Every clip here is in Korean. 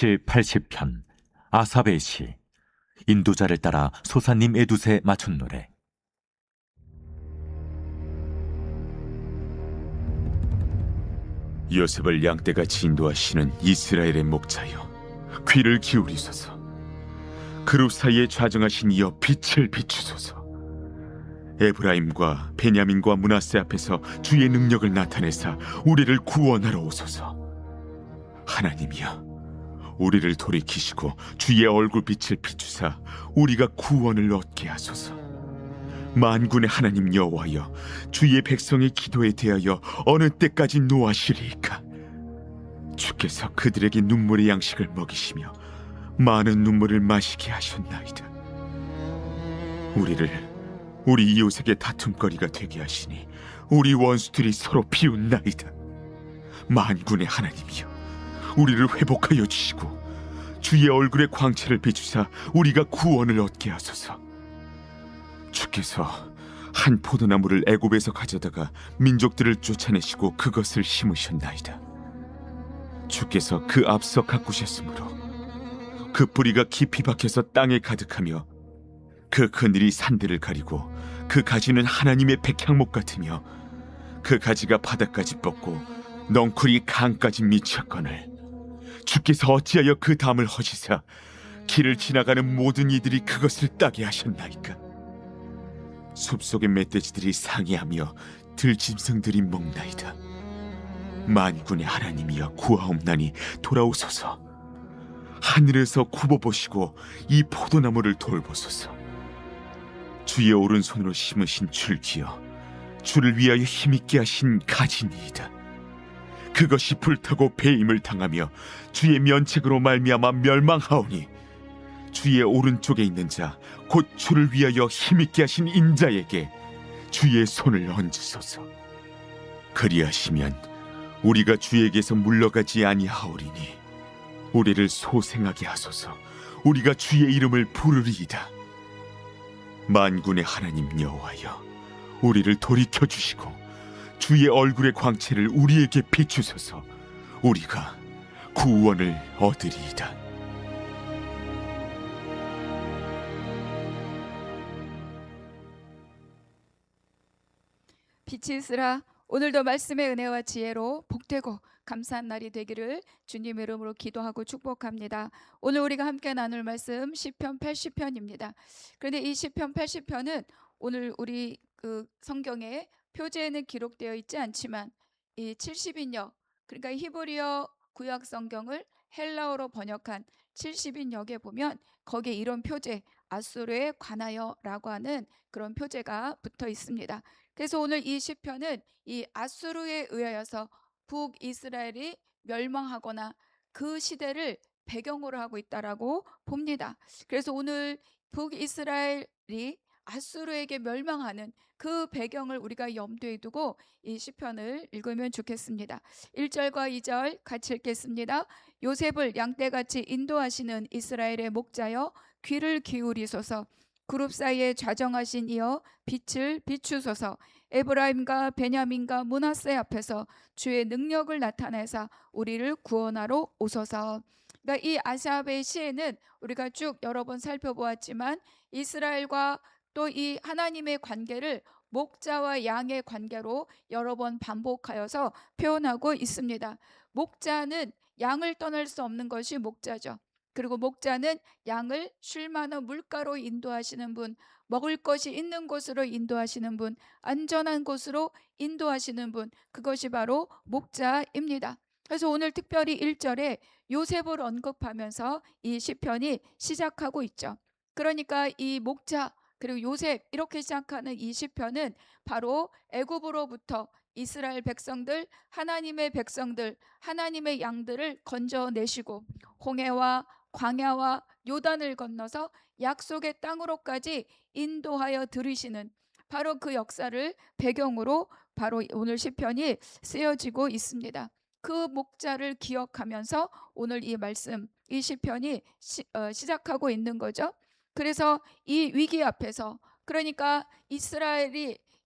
빛칠 80편 아삽의 시. 인도자를 따라 소사님 에두세 맞춘 노래. 요셉을 양떼같이 인도하시는 이스라엘의 목자여, 귀를 기울이소서. 그룹 사이에 좌정하신 이여, 빛을 비추소서. 에브라임과 베냐민과 므낫세 앞에서 주의 능력을 나타내사 우리를 구원하러 오소서. 하나님이여, 우리를 돌이키시고 주의 얼굴빛을 비추사 우리가 구원을 얻게 하소서. 만군의 하나님 여호와여, 주의 백성의 기도에 대하여 어느 때까지 노하시리이까? 주께서 그들에게 눈물의 양식을 먹이시며 많은 눈물을 마시게 하셨나이다. 우리를 우리 이웃에게 다툼거리가 되게 하시니 우리 원수들이 서로 비웃나이다. 만군의 하나님이여, 우리를 회복하여 주시고 주의 얼굴의 광채를 비추사 우리가 구원을 얻게 하소서. 주께서 한 포도나무를 애굽에서 가져다가 민족들을 쫓아내시고 그것을 심으셨나이다. 주께서 그 앞서 가꾸셨으므로 그 뿌리가 깊이 박혀서 땅에 가득하며 그 그늘이 산들을 가리고 그 가지는 하나님의 백향목 같으며 그 가지가 바닥까지 뻗고 넝쿨이 강까지 미쳤거늘 주께서 어찌하여 그 담을 허시사 길을 지나가는 모든 이들이 그것을 따게 하셨나이까? 숲속의 멧돼지들이 상해하며 들짐승들이 먹나이다. 만군의 하나님이여, 구하옵나니 돌아오소서. 하늘에서 굽어보시고 이 포도나무를 돌보소서. 주의 오른손으로 심으신 줄기여, 주를 위하여 힘있게 하신 가지니이다. 그것이 불타고 배임을 당하며 주의 면책으로 말미암아 멸망하오니 주의 오른쪽에 있는 자, 곧 주를 위하여 힘있게 하신 인자에게 주의 손을 얹으소서. 그리하시면 우리가 주에게서 물러가지 아니하오리니 우리를 소생하게 하소서. 우리가 주의 이름을 부르리이다. 만군의 하나님 여호와여, 우리를 돌이켜 주시고 주의 얼굴의 광채를 우리에게 비추소서. 우리가 구원을 얻으리이다. 빛이 있으라. 오늘도 말씀의 은혜와 지혜로 복되고 감사한 날이 되기를 주님의 이름으로 기도하고 축복합니다. 오늘 우리가 함께 나눌 말씀 시편 80편입니다. 그런데 이 시편 80편은 오늘 우리 성경에 표제에는 기록되어 있지 않지만 이 70인역, 그러니까 히브리어 구약 성경을 헬라어로 번역한 70인역에 보면 거기에 이런 표제, 아수르에 관하여라고 하는 그런 표제가 붙어 있습니다. 그래서 오늘 이 시편은 이 아수르에 의하여서 북이스라엘이 멸망하거나 그 시대를 배경으로 하고 있다라고 봅니다. 그래서 오늘 북이스라엘이 아수르에게 멸망하는 그 배경을 우리가 염두에 두고 이 시편을 읽으면 좋겠습니다. 1절과 2절 같이 읽겠습니다. 요셉을 양떼같이 인도하시는 이스라엘의 목자여, 귀를 기울이소서. 그룹 사이에 좌정하신 이여, 빛을 비추소서. 에브라임과 베냐민과 므낫세 앞에서 주의 능력을 나타내사 우리를 구원하러 오소서. 그러니까 이 아삽의 시에는 우리가 쭉 여러 번 살펴보았지만 이스라엘과 또 이 하나님의 관계를 목자와 양의 관계로 여러 번 반복하여서 표현하고 있습니다. 목자는 양을 떠날 수 없는 것이 목자죠. 그리고 목자는 양을 쉴 만한 물가로 인도하시는 분, 먹을 것이 있는 곳으로 인도하시는 분, 안전한 곳으로 인도하시는 분, 그것이 바로 목자입니다. 그래서 오늘 특별히 1절에 요셉을 언급하면서 이 시편이 시작하고 있죠. 그러니까 이 목자 그리고 요셉 이렇게 시작하는 이 시편은 바로 애굽으로부터 이스라엘 백성들, 하나님의 백성들, 하나님의 양들을 건져내시고 홍해와 광야와 요단을 건너서 약속의 땅으로까지 인도하여 들이시는 바로 그 역사를 배경으로 바로 오늘 시편이 쓰여지고 있습니다. 그 목자를 기억하면서 오늘 이 말씀, 이 시편이 시작하고 있는 거죠. 그래서 이 위기 앞에서, 그러니까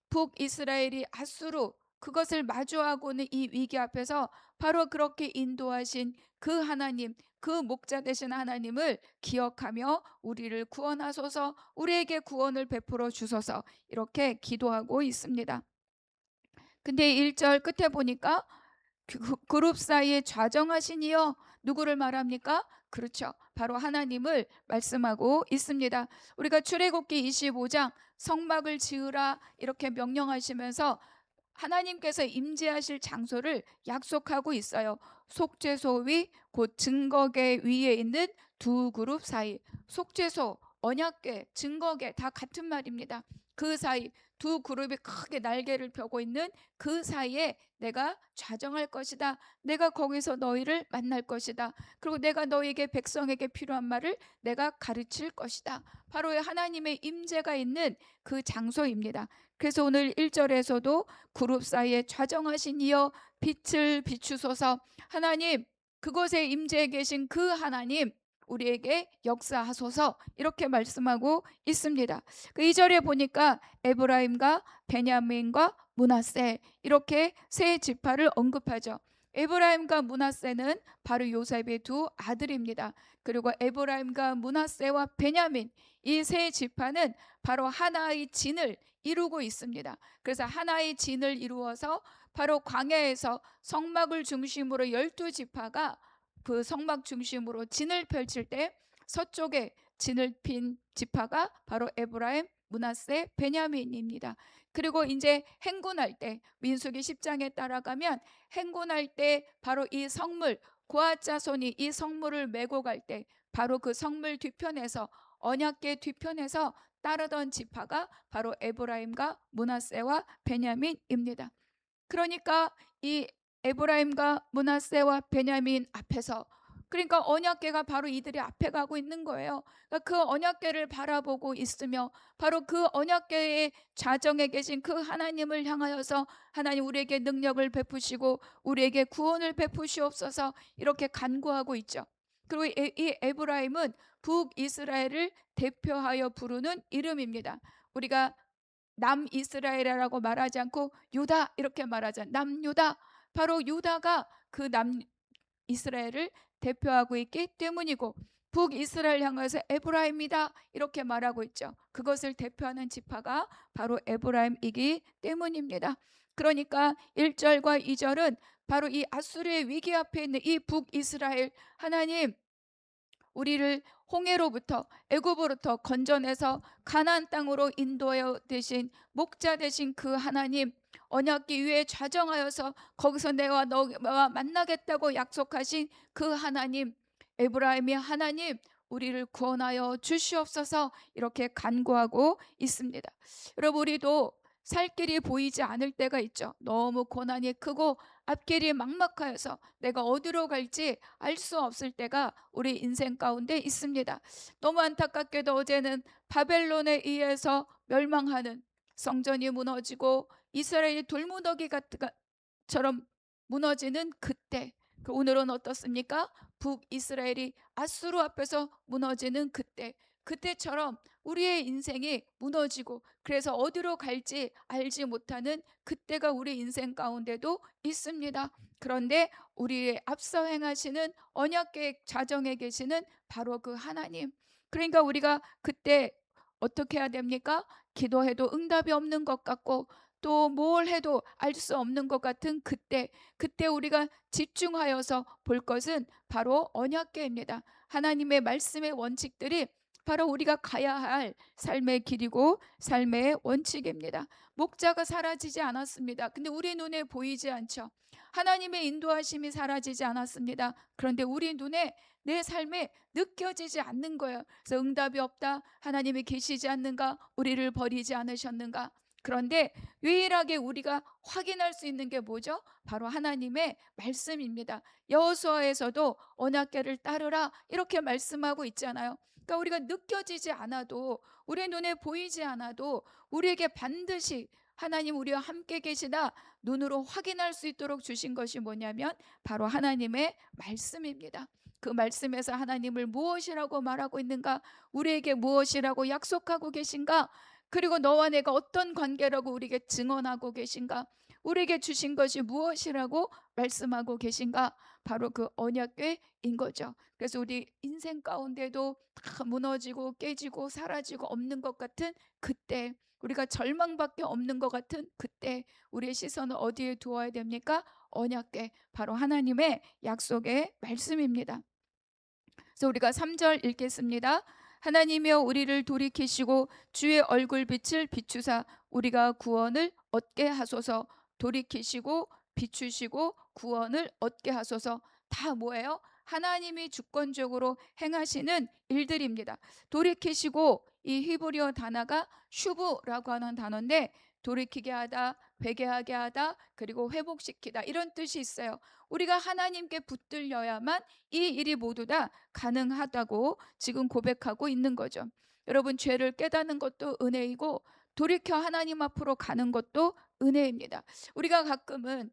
북이스라엘이 아수르 그것을 마주하고는 이 위기 앞에서 바로 그렇게 인도하신 그 하나님, 그 목자 되신 하나님을 기억하며 우리를 구원하소서, 우리에게 구원을 베풀어 주소서, 이렇게 기도하고 있습니다. 근데 1절 끝에 보니까 그룹 사이에 좌정하신 이여, 누구를 말합니까? 그렇죠, 바로 하나님을 말씀하고 있습니다. 우리가 출애굽기 25장 성막을 지으라 이렇게 명령하시면서 하나님께서 임재하실 장소를 약속하고 있어요. 속죄소 위, 곧 증거계 위에 있는 두 그룹 사이. 속죄소, 언약궤, 증거궤 다 같은 말입니다. 그 사이, 두 그룹이 크게 날개를 펴고 있는 그 사이에 내가 좌정할 것이다. 내가 거기서 너희를 만날 것이다. 그리고 내가 너희에게, 백성에게 필요한 말을 내가 가르칠 것이다. 바로 하나님의 임재가 있는 그 장소입니다. 그래서 오늘 1절에서도 그룹 사이에 좌정하신 이여 빛을 비추소서, 하나님, 그곳에 임재해 계신 그 하나님 우리에게 역사하소서, 이렇게 말씀하고 있습니다. 그 2절에 보니까 에브라임과 베냐민과 므낫세, 이렇게 세 지파를 언급하죠. 에브라임과 므낫세는 바로 요셉의 두 아들입니다. 그리고 에브라임과 므낫세와 베냐민, 이 세 지파는 바로 하나의 진을 이루고 있습니다. 그래서 하나의 진을 이루어서 바로 광야에서 성막을 중심으로 12지파가 그 성막 중심으로 진을 펼칠 때 서쪽에 진을 핀 지파가 바로 에브라임, 므낫세, 베냐민입니다. 그리고 이제 행군할 때, 민수기 10장에 따라가면 행군할 때 바로 이 성물, 고앗 자손이 이 성물을 메고 갈 때 바로 그 성물 뒤편에서, 언약궤 뒤편에서 따르던 지파가 바로 에브라임과 므낫세와 베냐민입니다. 그러니까 이 에브라임과 므낫세와 베냐민 앞에서, 그러니까 언약궤가 바로 이들이 앞에 가고 있는 거예요. 그러니까 그 언약궤를 바라보고 있으며 바로 그 언약궤의 좌정에 계신 그 하나님을 향하여서 하나님 우리에게 능력을 베푸시고 우리에게 구원을 베푸시옵소서, 이렇게 간구하고 있죠. 그리고 이 에브라임은 북이스라엘을 대표하여 부르는 이름입니다. 우리가 남이스라엘이라고 말하지 않고 유다 이렇게 말하잖아요. 남유다, 바로 유다가 그 남이스라엘을 대표하고 있기 때문이고, 북이스라엘 향해서 에브라임이다 이렇게 말하고 있죠. 그것을 대표하는 지파가 바로 에브라임이기 때문입니다. 그러니까 1절과 2절은 바로 이 아수르의 위기 앞에 있는 이 북이스라엘, 하나님 우리를 홍해로부터, 애굽으로부터 건져내서 가나안 땅으로 인도하여 되신 목자 되신 그 하나님, 언약궤 위에 좌정하여서 거기서 내가 너와 만나겠다고 약속하신 그 하나님, 에브라임의 하나님 우리를 구원하여 주시옵소서, 이렇게 간구하고 있습니다. 여러분, 우리도 살 길이 보이지 않을 때가 있죠. 너무 고난이 크고 앞길이 막막하여서 내가 어디로 갈지 알 수 없을 때가 우리 인생 가운데 있습니다. 너무 안타깝게도 어제는 바벨론에 의해서 멸망하는, 성전이 무너지고 이스라엘이 돌무더기 같처럼 무너지는 그때, 오늘은 어떻습니까? 북이스라엘이 아수르 앞에서 무너지는 그때, 그때처럼 우리의 인생이 무너지고 그래서 어디로 갈지 알지 못하는 그때가 우리 인생 가운데도 있습니다. 그런데 우리의 앞서 행하시는 언약궤 좌정에 계시는 바로 그 하나님, 그러니까 우리가 그때 어떻게 해야 됩니까? 기도해도 응답이 없는 것 같고 또 뭘 해도 알 수 없는 것 같은 그때 우리가 집중하여서 볼 것은 바로 언약궤입니다. 하나님의 말씀의 원칙들이 바로 우리가 가야 할 삶의 길이고 삶의 원칙입니다. 목자가 사라지지 않았습니다. 근데 우리 눈에 보이지 않죠. 하나님의 인도하심이 사라지지 않았습니다. 그런데 우리 눈에, 내 삶에 느껴지지 않는 거예요. 그래서 응답이 없다, 하나님이 계시지 않는가, 우리를 버리지 않으셨는가. 그런데 유일하게 우리가 확인할 수 있는 게 뭐죠? 바로 하나님의 말씀입니다. 여호수아에서도 언약궤를 따르라 이렇게 말씀하고 있잖아요. 그러니까 우리가 느껴지지 않아도, 우리 눈에 보이지 않아도 우리에게 반드시 하나님 우리와 함께 계시다 눈으로 확인할 수 있도록 주신 것이 뭐냐면 바로 하나님의 말씀입니다. 그 말씀에서 하나님을 무엇이라고 말하고 있는가, 우리에게 무엇이라고 약속하고 계신가, 그리고 너와 내가 어떤 관계라고 우리에게 증언하고 계신가, 우리에게 주신 것이 무엇이라고 말씀하고 계신가? 바로 그 언약궤인 거죠. 그래서 우리 인생 가운데도 다 무너지고 깨지고 사라지고 없는 것 같은 그때, 우리가 절망밖에 없는 것 같은 그때 우리의 시선을 어디에 두어야 됩니까? 언약궤, 바로 하나님의 약속의 말씀입니다. 그래서 우리가 3절 읽겠습니다. 하나님이여 우리를 돌이키시고 주의 얼굴빛을 비추사 우리가 구원을 얻게 하소서. 돌이키시고 비추시고 구원을 얻게 하소서. 다 뭐예요? 하나님이 주권적으로 행하시는 일들입니다. 돌이키시고, 이 히브리어 단어가 슈브라고 하는 단어인데, 돌이키게 하다, 회개하게 하다, 그리고 회복시키다, 이런 뜻이 있어요. 우리가 하나님께 붙들려야만 이 일이 모두 다 가능하다고 지금 고백하고 있는 거죠. 여러분, 죄를 깨닫는 것도 은혜이고 돌이켜 하나님 앞으로 가는 것도 은혜입니다. 우리가 가끔은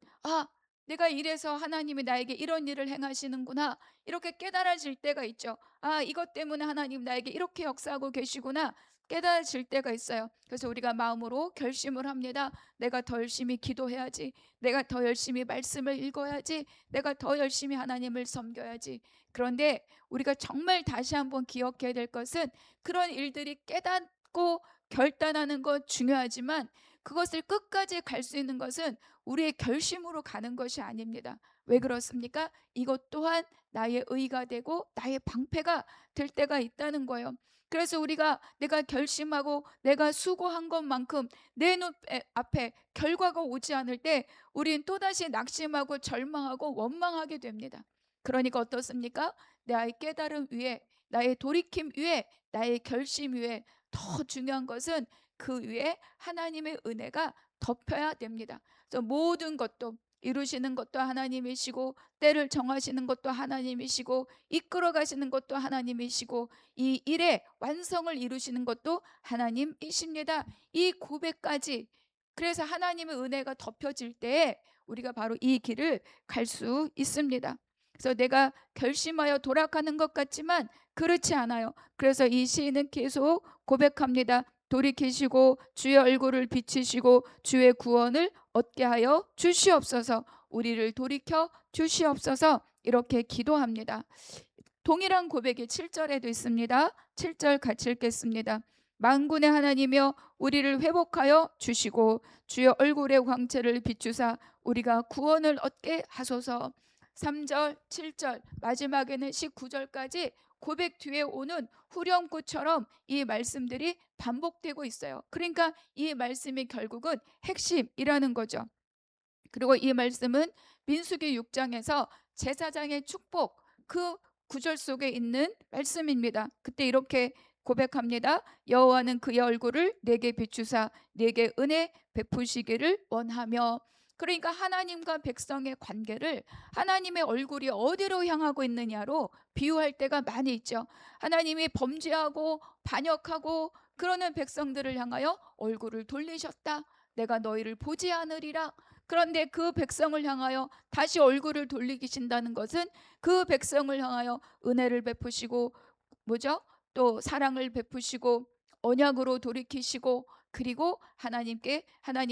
내가 이래서 하나님이 나에게 이런 일을 행하시는구나, 이렇게 깨달아질 때가 있죠. 이것 때문에 하나님 나에게 이렇게 역사하고 계시구나 깨달아질 때가 있어요. 그래서 우리가 마음으로 결심을 합니다. 내가 더 열심히 기도해야지, 내가 더 열심히 말씀을 읽어야지, 내가 더 열심히 하나님을 섬겨야지. 그런데 우리가 정말 다시 한번 기억해야 될 것은, 그런 일들이 깨닫고 결단하는 것 중요하지만 그것을 끝까지 갈 수 있는 것은 우리의 결심으로 가는 것이 아닙니다. 왜 그렇습니까? 이것 또한 나의 의가 되고 나의 방패가 될 때가 있다는 거예요. 그래서 우리가 내가 결심하고 내가 수고한 것만큼 내 눈 앞에 결과가 오지 않을 때 우린 또다시 낙심하고 절망하고 원망하게 됩니다. 그러니까 어떻습니까? 나의 깨달음 위에, 나의 돌이킴 위에, 나의 결심 위에, 더 중요한 것은 그 위에 하나님의 은혜가 덮여야 됩니다. 그래서 모든 것도 이루시는 것도 하나님이시고, 때를 정하시는 것도 하나님이시고, 이끌어 가시는 것도 하나님이시고, 이 일의 완성을 이루시는 것도 하나님이십니다. 이 고백까지, 그래서 하나님의 은혜가 덮여질 때 우리가 바로 이 길을 갈 수 있습니다. 그래서 내가 결심하여 돌아가는 것 같지만 그렇지 않아요. 그래서 이 시인은 계속 고백합니다. 돌이키시고 주의 얼굴을 비치시고 주의 구원을 얻게 하여 주시옵소서. 우리를 돌이켜 주시옵소서. 이렇게 기도합니다. 동일한 고백이 7절에도 있습니다. 7절 같이 읽겠습니다. 만군의 하나님이여 우리를 회복하여 주시고 주의 얼굴의 광채를 비추사 우리가 구원을 얻게 하소서. 3절, 7절, 마지막에는 19절까지 고백 뒤에 오는 후렴구처럼 이 말씀들이 반복되고 있어요. 그러니까 이 말씀이 결국은 핵심이라는 거죠. 그리고 이 말씀은 민수기 6장에서 제사장의 축복, 그 구절 속에 있는 말씀입니다. 그때 이렇게 고백합니다. 여호와는 그의 얼굴을 내게 비추사 내게 은혜 베푸시기를 원하며. 그러니까 하나님과 백성의 관계를 하나님의 얼굴이 어디로 향하고 있느냐로 비유할 때가 많이 있죠. 하나님이 범죄하고 반역하고 그러는 백성들을 향하여 얼굴을 돌리셨다. 내가 너희를 보지 않으리라. 그런데 그 백성을 향하여 다시 얼굴을 돌리신다는 것은 그 백성을 향하여 은혜를 베푸시고, 또 사랑을 베푸시고 언약으로 돌이키시고, 그리고 하나님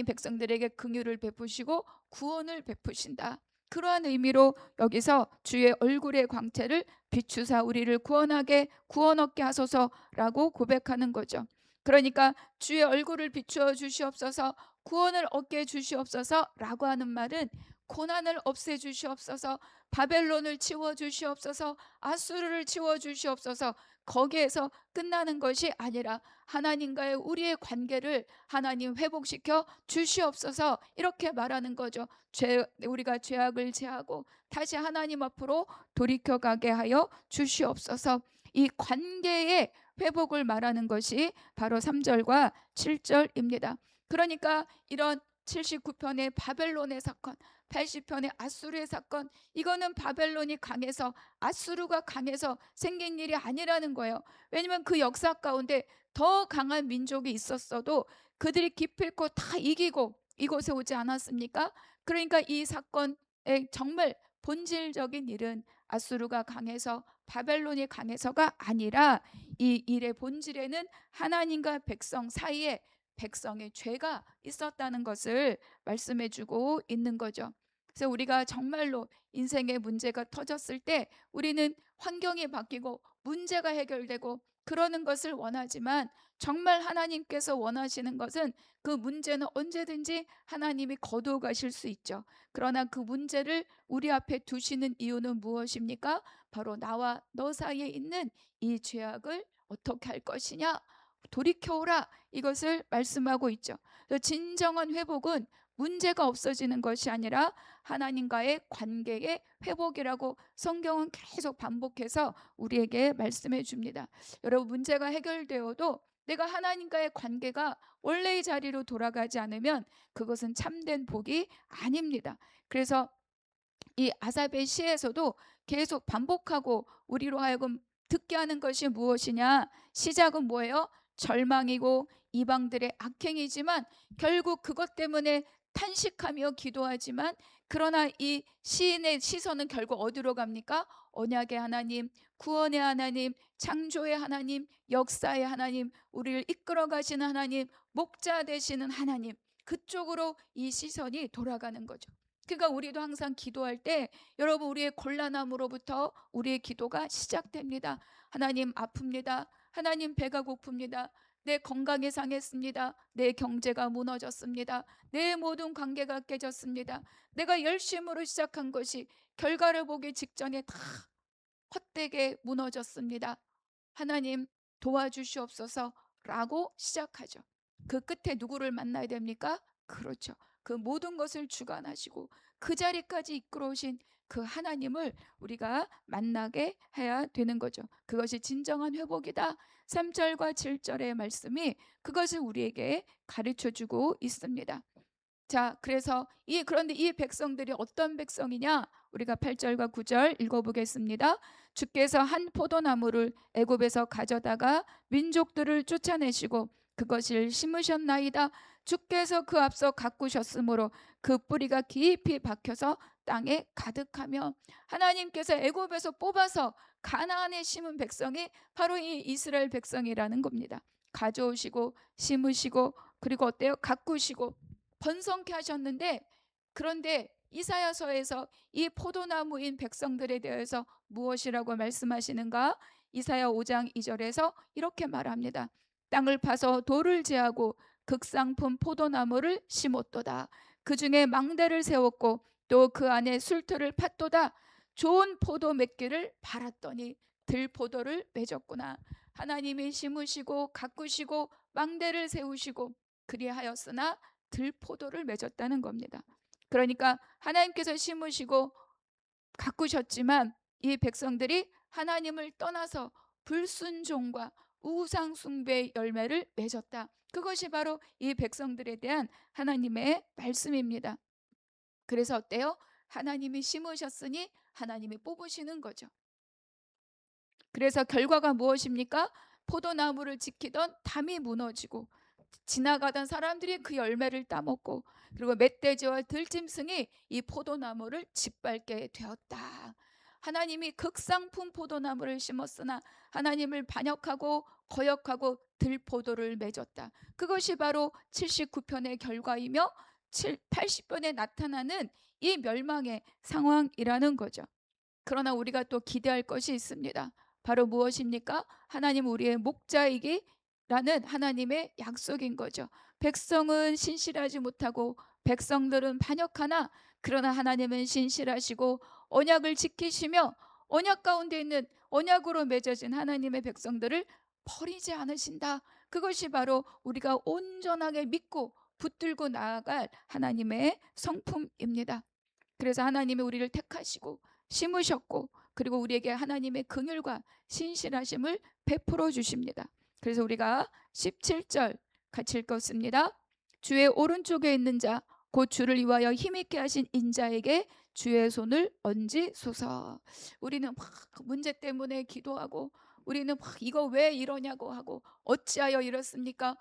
백성들에게 긍휼을 베푸시고 구원을 베푸신다. 그러한 의미로 여기서 주의 얼굴의 광채를 비추사 우리를 구원 얻게 하소서라고 고백하는 거죠. 그러니까 주의 얼굴을 비추어 주시옵소서, 구원을 얻게 해 주시옵소서라고 하는 말은 고난을 없애 주시옵소서, 바벨론을 치워 주시옵소서, 아수르를 치워 주시옵소서, 거기에서 끝나는 것이 아니라 하나님과의 우리의 관계를 하나님 회복시켜 주시옵소서, 이렇게 말하는 거죠. 우리가 죄악을 제하고 다시 하나님 앞으로 돌이켜 가게 하여 주시옵소서. 이 관계의 회복을 말하는 것이 바로 3절과 7절입니다. 그러니까 이런 79편의 바벨론의 사건, 80편의 아수르의 사건, 이거는 바벨론이 강해서, 아수르가 강해서 생긴 일이 아니라는 거예요. 왜냐하면 그 역사 가운데 더 강한 민족이 있었어도 그들이 기필코 다 이기고 이곳에 오지 않았습니까? 그러니까 이 사건의 정말 본질적인 일은 아수르가 강해서, 바벨론이 강해서가 아니라 이 일의 본질에는 하나님과 백성 사이에 백성의 죄가 있었다는 것을 말씀해 주고 있는 거죠. 그래서 우리가 정말로 인생의 문제가 터졌을 때 우리는 환경이 바뀌고 문제가 해결되고 그러는 것을 원하지만, 정말 하나님께서 원하시는 것은 그 문제는 언제든지 하나님이 거두어 가실 수 있죠. 그러나 그 문제를 우리 앞에 두시는 이유는 무엇입니까? 바로 나와 너 사이에 있는 이 죄악을 어떻게 할 것이냐, 돌이켜오라, 이것을 말씀하고 있죠. 그래서 진정한 회복은 문제가 없어지는 것이 아니라 하나님과의 관계의 회복이라고 성경은 계속 반복해서 우리에게 말씀해 줍니다. 여러분, 문제가 해결되어도 내가 하나님과의 관계가 원래의 자리로 돌아가지 않으면 그것은 참된 복이 아닙니다. 그래서 이 아삽의 시에서도 계속 반복하고 우리로 하여금 듣게 하는 것이 무엇이냐? 시작은 뭐예요? 절망이고 이방들의 악행이지만 결국 그것 때문에 탄식하며 기도하지만, 그러나 이 시인의 시선은 결국 어디로 갑니까? 언약의 하나님, 구원의 하나님, 창조의 하나님, 역사의 하나님, 우리를 이끌어 가시는 하나님, 목자 되시는 하나님, 그쪽으로 이 시선이 돌아가는 거죠. 그러니까 우리도 항상 기도할 때 여러분, 우리의 곤란함으로부터 우리의 기도가 시작됩니다. 하나님, 아픕니다. 하나님, 배가 고픕니다. 내 건강이 상했습니다. 내 경제가 무너졌습니다. 내 모든 관계가 깨졌습니다. 내가 열심으로 시작한 것이 결과를 보기 직전에 다 헛되게 무너졌습니다. 하나님, 도와주시옵소서 라고 시작하죠. 그 끝에 누구를 만나야 됩니까? 그렇죠. 그 모든 것을 주관하시고 그 자리까지 이끌어 오신 그 하나님을 우리가 만나게 해야 되는 거죠. 그것이 진정한 회복이다. 3절과 7절의 말씀이 그것을 우리에게 가르쳐 주고 있습니다. 자, 그래서 그런데 이 백성들이 어떤 백성이냐? 우리가 8절과 9절 읽어보겠습니다. 주께서 한 포도나무를 애굽에서 가져다가 민족들을 쫓아내시고 그것을 심으셨나이다. 주께서 그 앞서 가꾸셨으므로 그 뿌리가 깊이 박혀서 땅에 가득하며, 하나님께서 애굽에서 뽑아서 가나안에 심은 백성이 바로 이 이스라엘 백성이라는 겁니다. 가져오시고 심으시고 그리고 어때요? 가꾸시고 번성케 하셨는데, 그런데 이사야서에서 이 포도나무인 백성들에 대해서 무엇이라고 말씀하시는가? 이사야 5장 2절에서 이렇게 말합니다. 땅을 파서 돌을 제하고 극상품 포도나무를 심었도다. 그 중에 망대를 세웠고 또 그 안에 술틀을 팠도다. 좋은 포도 맺기를 바랐더니 들포도를 맺었구나. 하나님이 심으시고 가꾸시고 망대를 세우시고 그리하였으나 들포도를 맺었다는 겁니다. 그러니까 하나님께서 심으시고 가꾸셨지만 이 백성들이 하나님을 떠나서 불순종과 우상 숭배의 열매를 맺었다. 그것이 바로 이 백성들에 대한 하나님의 말씀입니다. 그래서 어때요? 하나님이 심으셨으니 하나님이 뽑으시는 거죠. 그래서 결과가 무엇입니까? 포도나무를 지키던 담이 무너지고 지나가던 사람들이 그 열매를 따먹고, 그리고 멧돼지와 들짐승이 이 포도나무를 짓밟게 되었다. 하나님이 극상품 포도나무를 심었으나 하나님을 반역하고 거역하고 들포도를 맺었다. 그것이 바로 79편의 결과이며 80편에 나타나는 이 멸망의 상황이라는 거죠. 그러나 우리가 또 기대할 것이 있습니다. 바로 무엇입니까? 하나님 우리의 목자이기라는 하나님의 약속인 거죠. 백성은 신실하지 못하고 백성들은 반역하나, 그러나 하나님은 신실하시고 언약을 지키시며 언약 가운데 있는 언약으로 맺어진 하나님의 백성들을 버리지 않으신다. 그것이 바로 우리가 온전하게 믿고 붙들고 나아갈 하나님의 성품입니다. 그래서 하나님이 우리를 택하시고 심으셨고 그리고 우리에게 하나님의 긍휼과 신실하심을 베풀어 주십니다. 그래서 우리가 17절 같이 읽었습니다. 주의 오른쪽에 있는 자 곧 주를 위하여 힘있게 하신 인자에게 주의 손을 얹으소서. 우리는 막 문제 때문에 기도하고 우리는 막 이거 왜 이러냐고 하고 어찌하여 이렇습니까?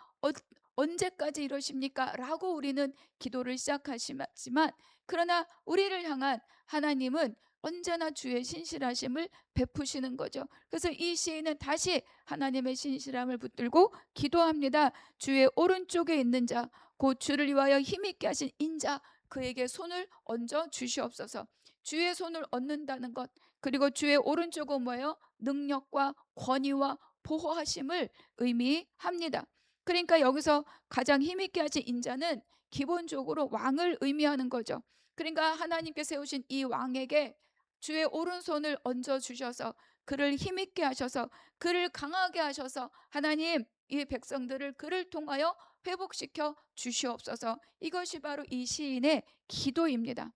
언제까지 이러십니까? 라고 우리는 기도를 시작하지만, 그러나 우리를 향한 하나님은 언제나 주의 신실하심을 베푸시는 거죠. 그래서 이 시인은 다시 하나님의 신실함을 붙들고 기도합니다. 주의 오른쪽에 있는 자, 곧 주를 위하여 힘있게 하신 인자, 그에게 손을 얹어 주시옵소서. 주의 손을 얹는다는 것, 그리고 주의 오른쪽은 뭐예요? 능력과 권위와 보호하심을 의미합니다. 그러니까 여기서 가장 힘있게 하신 인자는 기본적으로 왕을 의미하는 거죠. 그러니까 하나님께 세우신 이 왕에게 주의 오른손을 얹어 주셔서 그를 힘있게 하셔서 그를 강하게 하셔서 하나님 이 백성들을 그를 통하여 회복시켜 주시옵소서. 이것이 바로 이 시인의 기도입니다.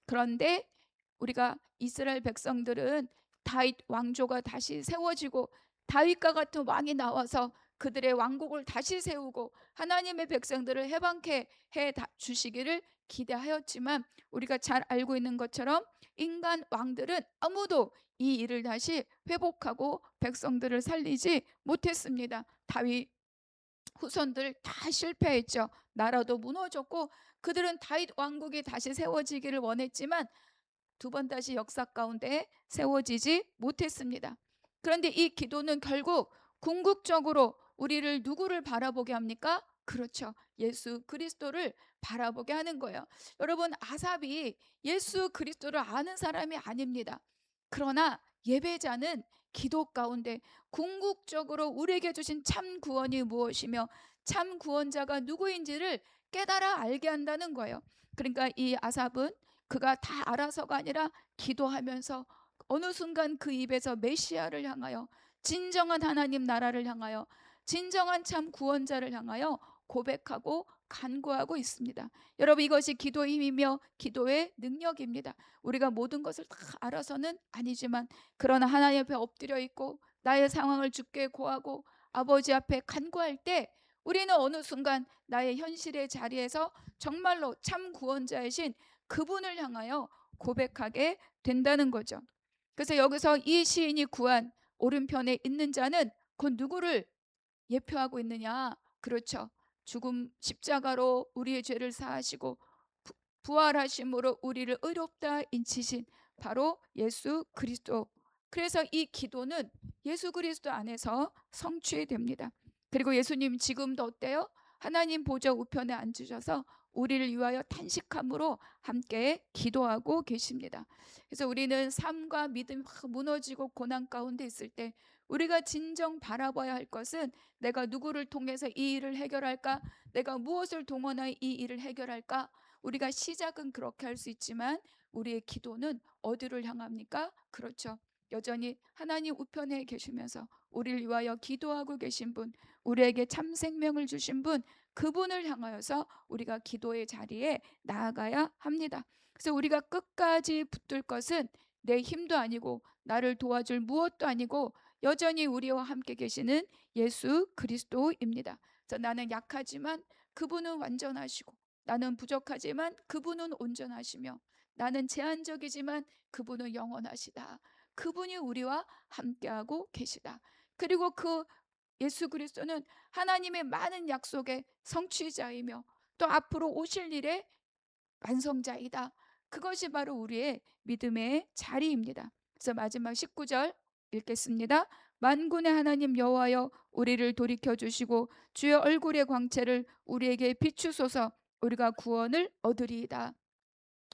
그런데 우리가 이스라엘 백성들은 다윗 왕조가 다시 세워지고 다윗과 같은 왕이 나와서 그들의 왕국을 다시 세우고 하나님의 백성들을 해방케 해 주시기를 기대하였지만 우리가 잘 알고 있는 것처럼 인간 왕들은 아무도 이 일을 다시 회복하고 백성들을 살리지 못했습니다. 다윗 후손들 다 실패했죠. 나라도 무너졌고 그들은 다윗 왕국이 다시 세워지기를 원했지만 두 번 다시 역사 가운데 세워지지 못했습니다. 그런데 이 기도는 결국 궁극적으로 우리를 누구를 바라보게 합니까? 그렇죠. 예수 그리스도를 바라보게 하는 거예요. 여러분, 아삽이 예수 그리스도를 아는 사람이 아닙니다. 그러나 예배자는 기도 가운데 궁극적으로 우리에게 주신 참 구원이 무엇이며 참 구원자가 누구인지를 깨달아 알게 한다는 거예요. 그러니까 이 아삽은 그가 다 알아서가 아니라 기도하면서 어느 순간 그 입에서 메시아를 향하여 진정한 하나님 나라를 향하여 진정한 참 구원자를 향하여 고백하고 간구하고 있습니다. 여러분, 이것이 기도의 힘이며 기도의 능력입니다. 우리가 모든 것을 다 알아서는 아니지만 그러나 하나님 앞에 엎드려 있고 나의 상황을 주께 고하고 아버지 앞에 간구할 때 우리는 어느 순간 나의 현실의 자리에서 정말로 참 구원자이신 그분을 향하여 고백하게 된다는 거죠. 그래서 여기서 이 시인이 구한 오른편에 있는 자는 곧 누구를 예표하고 있느냐? 그렇죠. 죽음 십자가로 우리의 죄를 사하시고 부활하심으로 우리를 의롭다 인치신 바로 예수 그리스도. 그래서 이 기도는 예수 그리스도 안에서 성취됩니다. 그리고 예수님 지금도 어때요? 하나님 보좌 우편에 앉으셔서 우리를 위하여 탄식함으로 함께 기도하고 계십니다. 그래서 우리는 삶과 믿음이 확 무너지고 고난 가운데 있을 때 우리가 진정 바라봐야 할 것은 내가 누구를 통해서 이 일을 해결할까? 내가 무엇을 동원하여 이 일을 해결할까? 우리가 시작은 그렇게 할 수 있지만 우리의 기도는 어디를 향합니까? 그렇죠. 여전히 하나님 우편에 계시면서 우리를 위하여 기도하고 계신 분, 우리에게 참 생명을 주신 분, 그분을 향하여서 우리가 기도의 자리에 나아가야 합니다. 그래서 우리가 끝까지 붙들 것은 내 힘도 아니고 나를 도와줄 무엇도 아니고 여전히 우리와 함께 계시는 예수 그리스도입니다. 그래서 나는 약하지만 그분은 완전하시고 나는 부족하지만 그분은 온전하시며 나는 제한적이지만 그분은 영원하시다. 그분이 우리와 함께하고 계시다. 그리고 그 예수 그리스도는 하나님의 많은 약속의 성취자이며 또 앞으로 오실 일의 완성자이다. 그것이 바로 우리의 믿음의 자리입니다. 그래서 마지막 19절 읽겠습니다. 만군의 하나님 여호와여 우리를 돌이켜 주시고 주의 얼굴의 광채를 우리에게 비추소서. 우리가 구원을 얻으리이다.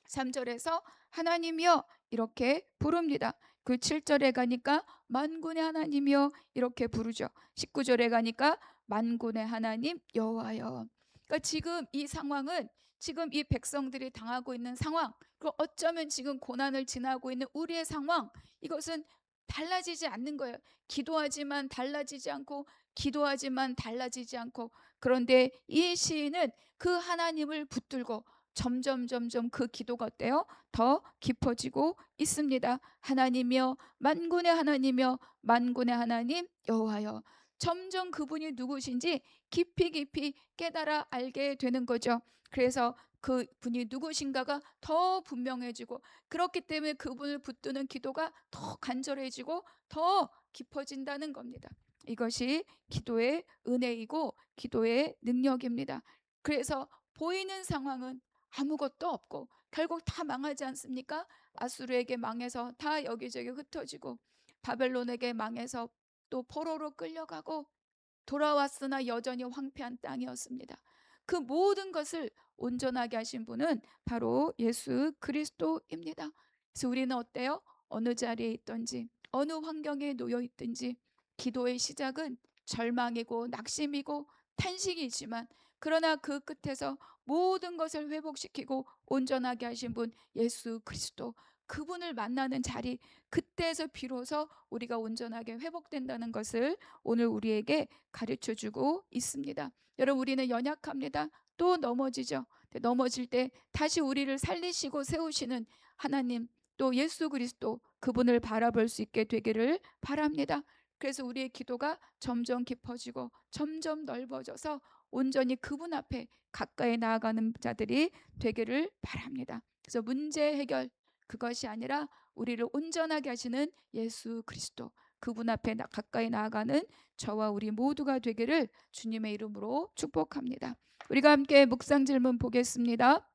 3절에서 하나님이여 이렇게 부릅니다. 그 7절에 가니까 만군의 하나님이여 이렇게 부르죠. 19절에 가니까 만군의 하나님 여호와여. 그러니까 지금 이 상황은 지금 이 백성들이 당하고 있는 상황, 그리고 어쩌면 지금 고난을 지나고 있는 우리의 상황, 이것은 달라지지 않는 거예요. 기도하지만 달라지지 않고 기도하지만 달라지지 않고, 그런데 이 시인은 그 하나님을 붙들고 점점 그 기도가 어때요? 더 깊어지고 있습니다. 하나님이여 만군의 하나님이여 만군의 하나님 여호와여. 점점 그분이 누구신지 깊이 깨달아 알게 되는 거죠. 그래서 그 분이 누구신가가 더 분명해지고, 그렇기 때문에 그분을 붙드는 기도가 더 간절해지고 더 깊어진다는 겁니다. 이것이 기도의 은혜이고 기도의 능력입니다. 그래서 보이는 상황은 아무것도 없고 결국 다 망하지 않습니까? 아수르에게 망해서 다 여기저기 흩어지고 바벨론에게 망해서 또 포로로 끌려가고 돌아왔으나 여전히 황폐한 땅이었습니다. 그 모든 것을 온전하게 하신 분은 바로 예수 그리스도입니다. 그래서 우리는 어때요? 어느 자리에 있든지 어느 환경에 놓여 있든지 기도의 시작은 절망이고 낙심이고 탄식이지만 그러나 그 끝에서 모든 것을 회복시키고 온전하게 하신 분 예수 그리스도, 그분을 만나는 자리, 그때에서 비로소 우리가 온전하게 회복된다는 것을 오늘 우리에게 가르쳐 주고 있습니다. 여러분, 우리는 연약합니다. 또 넘어지죠. 넘어질 때 다시 우리를 살리시고 세우시는 하나님, 또 예수 그리스도, 그분을 바라볼 수 있게 되기를 바랍니다. 그래서 우리의 기도가 점점 깊어지고 점점 넓어져서 온전히 그분 앞에 가까이 나아가는 자들이 되기를 바랍니다. 그래서 문제 해결, 그것이 아니라 우리를 온전하게 하시는 예수 그리스도, 그분 앞에 가까이 나아가는 저와 우리 모두가 되기를 주님의 이름으로 축복합니다. 우리가 함께 묵상 질문 보겠습니다.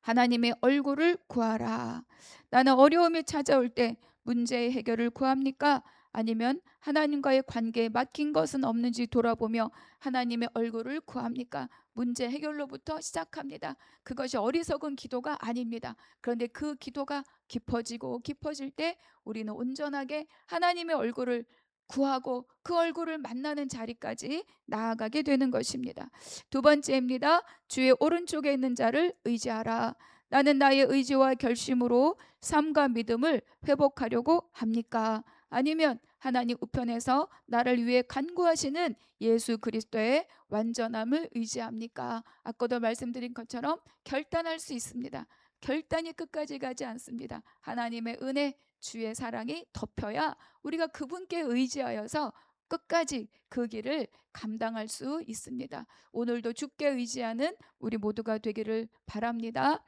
하나님의 얼굴을 구하라. 나는 어려움이 찾아올 때 문제의 해결을 구합니까? 아니면 하나님과의 관계에 막힌 것은 없는지 돌아보며 하나님의 얼굴을 구합니까? 문제 해결로부터 시작합니다. 그것이 어리석은 기도가 아닙니다. 그런데 그 기도가 깊어지고 깊어질 때 우리는 온전하게 하나님의 얼굴을 구하고 그 얼굴을 만나는 자리까지 나아가게 되는 것입니다. 두 번째입니다. 주의 오른쪽에 있는 자를 의지하라. 나는 나의 의지와 결심으로 삶과 믿음을 회복하려고 합니까? 아니면 하나님 우편에서 나를 위해 간구하시는 예수 그리스도의 완전함을 의지합니까? 아까도 말씀드린 것처럼 결단할 수 있습니다. 결단이 끝까지 가지 않습니다. 하나님의 은혜, 주의 사랑이 덮여야 우리가 그분께 의지하여서 끝까지 그 길을 감당할 수 있습니다. 오늘도 주께 의지하는 우리 모두가 되기를 바랍니다.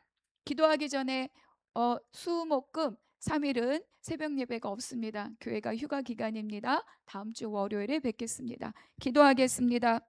기도하기 전에 수목금 3일은 새벽 예배가 없습니다. 교회가 휴가 기간입니다. 다음 주 월요일에 뵙겠습니다. 기도하겠습니다.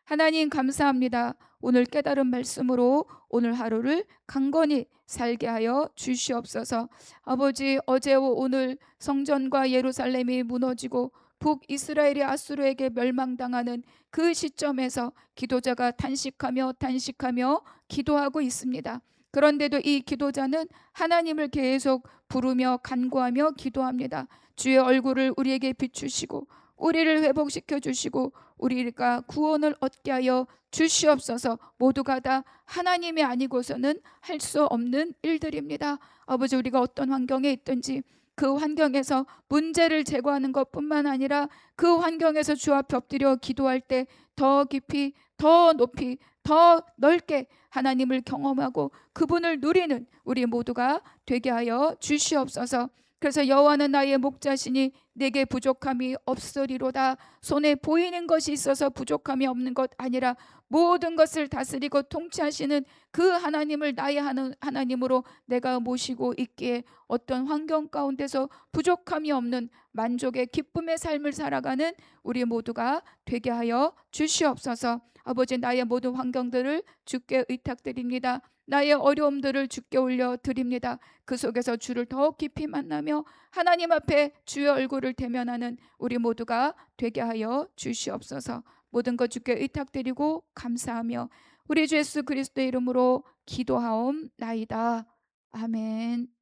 하나님 감사합니다. 오늘 깨달은 말씀으로 오늘 하루를 강건히 살게 하여 주시옵소서. 아버지, 어제와 오늘 성전과 예루살렘이 무너지고 북이스라엘이 아수르에게 멸망당하는 그 시점에서 기도자가 단식하며 기도하고 있습니다. 그런데도 이 기도자는 하나님을 계속 부르며 간구하며 기도합니다. 주의 얼굴을 우리에게 비추시고 우리를 회복시켜 주시고 우리가 구원을 얻게 하여 주시옵소서. 모두가 다 하나님이 아니고서는 할 수 없는 일들입니다. 아버지, 우리가 어떤 환경에 있든지 그 환경에서 문제를 제거하는 것뿐만 아니라 그 환경에서 주 앞에 엎드려 기도할 때 더 깊이, 더 높이, 더 넓게 하나님을 경험하고 그분을 누리는 우리 모두가 되게 하여 주시옵소서. 그래서 여호와는 나의 목자시니 내게 부족함이 없으리로다. 손에 보이는 것이 있어서 부족함이 없는 것 아니라 모든 것을 다스리고 통치하시는 그 하나님을 나의 하나님으로 내가 모시고 있기에 어떤 환경 가운데서 부족함이 없는 만족의 기쁨의 삶을 살아가는 우리 모두가 되게 하여 주시옵소서. 아버지, 나의 모든 환경들을 주께 의탁드립니다. 나의 어려움들을 주께 올려드립니다. 그 속에서 주를 더 깊이 만나며 하나님 앞에 주의 얼굴을 대면하는 우리 모두가 되게 하여 주시옵소서. 모든 것 주께 의탁드리고 감사하며 우리 주 예수 그리스도의 이름으로 기도하옵나이다. 아멘.